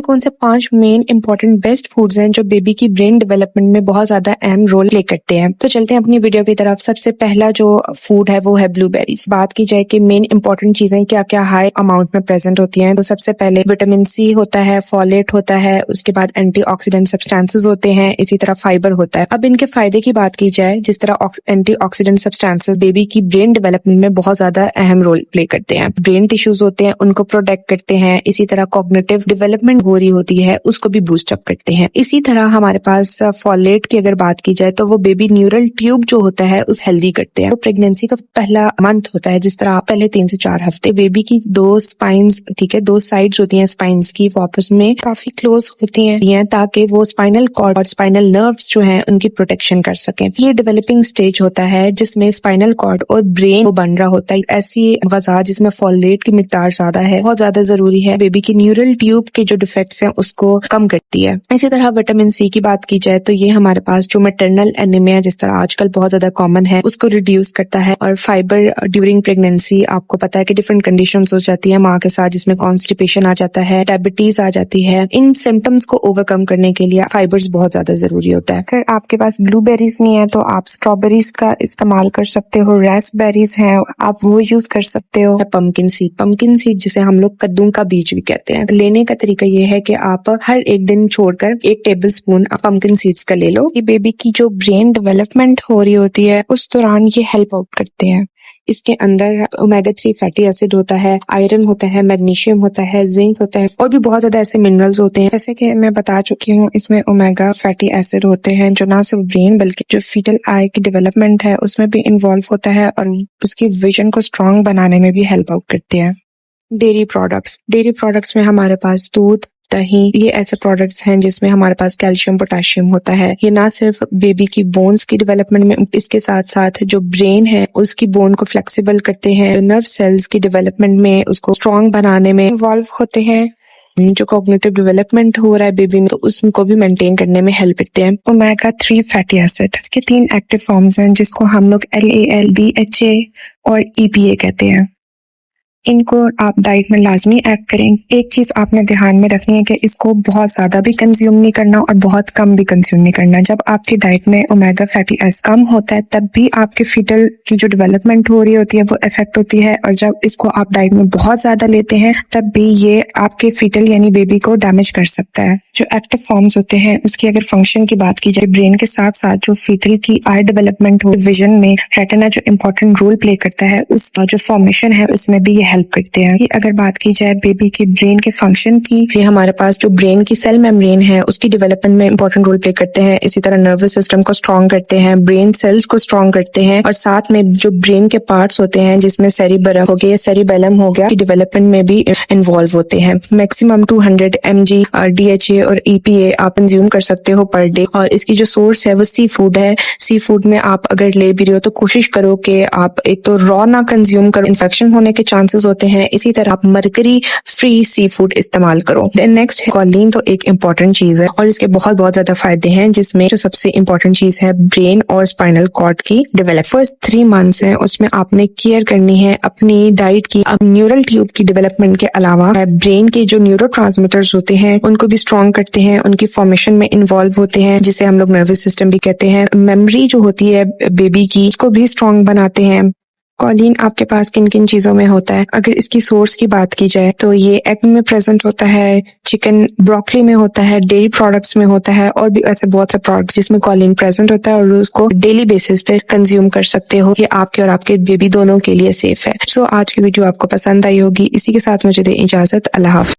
कौन से 5 main important best foods हैं जो बेबी की ब्रेन डेवलपमेंट में बहुत ज्यादा अहम रोल प्ले करते हैं। तो चलते हैं अपनी वीडियो की तरफ। सबसे पहला जो फूड है वो है ब्लूबेरीज। बात की जाए कि मेन इंपॉर्टेंट चीजें क्या क्या हाई अमाउंट में प्रेजेंट होती हैं, तो सबसे पहले विटामिन सी होता है, फॉलेट होता है, उसके बाद एंटीऑक्सीडेंट सब्सटेंसेस होते हैं, इसी तरह फाइबर होता है। अब इनके फायदे की बात की जाए, जिस तरह एंटीऑक्सीडेंट सब्सटेंसेस बेबी की ब्रेन डेवलपमेंट में बहुत ज्यादा अहम रोल प्ले करते हैं। ब्रेन टिश्यूज होते हैं उनको प्रोटेक्ट करते हैं, इसी तरह कॉग्निटिव डेवलपमेंट हो रही होती है उसको भी बूस्ट अप करते हैं। इसी तरह हमारे पास फॉलेट की अगर बात की जाए तो वो बेबी न्यूरल ट्यूब जो होता है उस हेल्दी करते हैं। तो प्रेगनेंसी का पहला मंथ होता है, जिस तरह पहले 3 से 4 हफ्ते बेबी की 2 स्पाइन्स, ठीक है, 2 साइड्स होती हैं स्पाइन्स की, वो आपस में काफी क्लोज होती हैं ताकि वो स्पाइनल कॉर्ड और स्पाइनल नर्व्स जो हैं उनकी प्रोटेक्शन कर सकें। ये डेवलपिंग स्टेज होता है जिसमें स्पाइनल कॉर्ड और ब्रेन बन रहा होता है। ऐसी ग़िज़ा जिसमें फॉलेट की मिकदार ज्यादा है बहुत ज्यादा जरूरी है, बेबी की न्यूरल ट्यूब के जो डिफेक्ट्स हैं उसको कम करती है। इसी तरह विटामिन सी की बात की जाए तो ये हमारे पास जो मैटरनल एनीमिया जिस तरह आजकल बहुत ज्यादा कॉमन है उसको रिड्यूस करता है। और फाइबर ड्यूरिंग प्रेगनेंसी, आपको पता है कि डिफरेंट कंडीशंस हो जाती है माँ के साथ, जिसमें कॉन्स्टिपेशन आ जाता है, डायबिटीज आ जाती है। इन सिम्टम्स को ओवरकम करने के लिए फाइबर्स बहुत ज्यादा जरूरी होता है। अगर आपके पास ब्लूबेरीज नहीं है तो आप स्ट्रॉबेरीज का इस्तेमाल कर सकते हो, रास्पबेरीज है आप वो यूज कर सकते हो। पंपकिन सीड जिसे हम लोग कद्दू का बीज भी कहते हैं। लेने का तरीका ये है कि आप हर एक दिन छोड़कर 1 टेबल स्पून पंपकिन सीड्स का ले लो। ये बेबी की जो ब्रेन डेवलपमेंट हो रही होती है उस दौरान ये हेल्प आउट करते हैं। इसके अंदर ओमेगा 3 फैटी एसिड होता है, आयरन होता है, मैग्नीशियम होता है, जिंक होता है और भी बहुत ज्यादा ऐसे मिनरल्स होते हैं। जैसे कि मैं बता चुकी हूँ, इसमें ओमेगा फैटी एसिड होते हैं जो ना सिर्फ ब्रेन बल्कि जो फीटल आई की डेवलपमेंट है उसमें भी इन्वॉल्व होता है और उसकी विजन को स्ट्रांग बनाने में भी हेल्प आउट करते हैं। डेयरी प्रोडक्ट्स में हमारे पास दूध, दही, ये ऐसे प्रोडक्ट्स हैं जिसमें हमारे पास कैल्शियम, पोटेशियम होता है। ये ना सिर्फ बेबी की बोन्स की डेवलपमेंट में, इसके साथ साथ जो ब्रेन है उसकी बोन को फ्लेक्सिबल करते हैं, नर्व सेल्स की डेवलपमेंट में उसको स्ट्रांग बनाने में इन्वॉल्व होते हैं। जो कॉग्निटिव डेवलपमेंट हो रहा है बेबी में तो उसको भी मेंटेन करने में हेल्प करते हैं। ओमेगा 3 फैटी एसिड, इसके 3 एक्टिव फॉर्म्स हैं जिसको हम लोग LAL, DHA और EPA कहते हैं। इनको आप डाइट में लाजमी ऐड करें। एक चीज आपने ध्यान में रखनी है कि इसको बहुत ज्यादा भी कंज्यूम नहीं करना और बहुत कम भी कंज्यूम नहीं करना। जब आपकी डाइट में ओमेगा फैटी एसिड कम होता है तब भी आपके फीटल की जो डेवलपमेंट हो रही होती है वो इफेक्ट होती है, और जब इसको आप डाइट में बहुत ज्यादा लेते हैं तब भी ये आपके फीटल यानी बेबी को डैमेज कर सकता है। जो एक्टिव फॉर्म्स होते हैं उसकी अगर फंक्शन की बात की जाए, ब्रेन के साथ साथ जो फीटल की आई डेवलपमेंट हो, विजन में रेटिना जो इम्पोर्टेंट रोल प्ले करता है उसका जो फॉर्मेशन है उसमें भी हेल्प करते हैं। अगर बात की जाए बेबी की ब्रेन के फंक्शन की, ये हमारे पास जो ब्रेन की सेल मेम्ब्रेन है उसकी डेवलपमेंट में इंपॉर्टेंट रोल प्ले करते हैं। इसी तरह नर्वस सिस्टम को स्ट्रॉन्ग करते हैं, ब्रेन सेल्स को स्ट्रॉन्ग करते हैं, और साथ में जो ब्रेन के पार्ट्स होते हैं जिसमें सेरिबरम हो गया, सेरिबेलम हो गया, डेवलपमेंट में भी इन्वॉल्व होते हैं। मैक्सिमम 200 mg DHA और EPA आप कंज्यूम कर सकते हो पर डे। और इसकी जो सोर्स है वो सी फूड है। सी फूड में आप अगर ले भी रहे हो तो कोशिश करो कि आप एक तो रॉ ना कंज्यूम करो, इन्फेक्शन होने के चांसेस होते हैं। इसी तरह आप मरकरी फ्री सी फूड इस्तेमाल करो। देन नेक्स्ट है कॉलिन, तो एक इम्पॉर्टेंट चीज है और इसके बहुत बहुत ज्यादा फायदे हैं, जिसमें जो सबसे इम्पोर्टेंट चीज है ब्रेन और स्पाइनल कॉर्ड की डेवलप। फर्स्ट 3 मंथ्स है उसमें आपने केयर करनी है अपनी डाइट की। अब न्यूरल ट्यूब की डेवलपमेंट के अलावा ब्रेन के जो न्यूरोट्रांसमीटर्स होते हैं उनको भी स्ट्रॉन्ग करते हैं, उनकी फॉर्मेशन में इन्वॉल्व होते हैं, जिसे हम लोग नर्वस सिस्टम भी कहते हैं। मेमोरी जो होती है बेबी की उसको भी स्ट्रॉन्ग बनाते हैं। कॉलिन आपके पास किन किन चीजों में होता है? अगर इसकी सोर्स की बात की जाए तो ये एग में प्रेजेंट होता है, चिकन, ब्रोकली में होता है, डेयरी प्रोडक्ट्स में होता है, और भी ऐसे बहुत से प्रोडक्ट्स जिसमें कॉलिन प्रेजेंट होता है और उसको डेली बेसिस पे कंज्यूम कर सकते हो। ये आपके और आपके बेबी दोनों के लिए सेफ है। सो आज की वीडियो आपको पसंद आई होगी। इसी के साथ मुझे दे इजाजत। अल्लाह हाफ़िज़।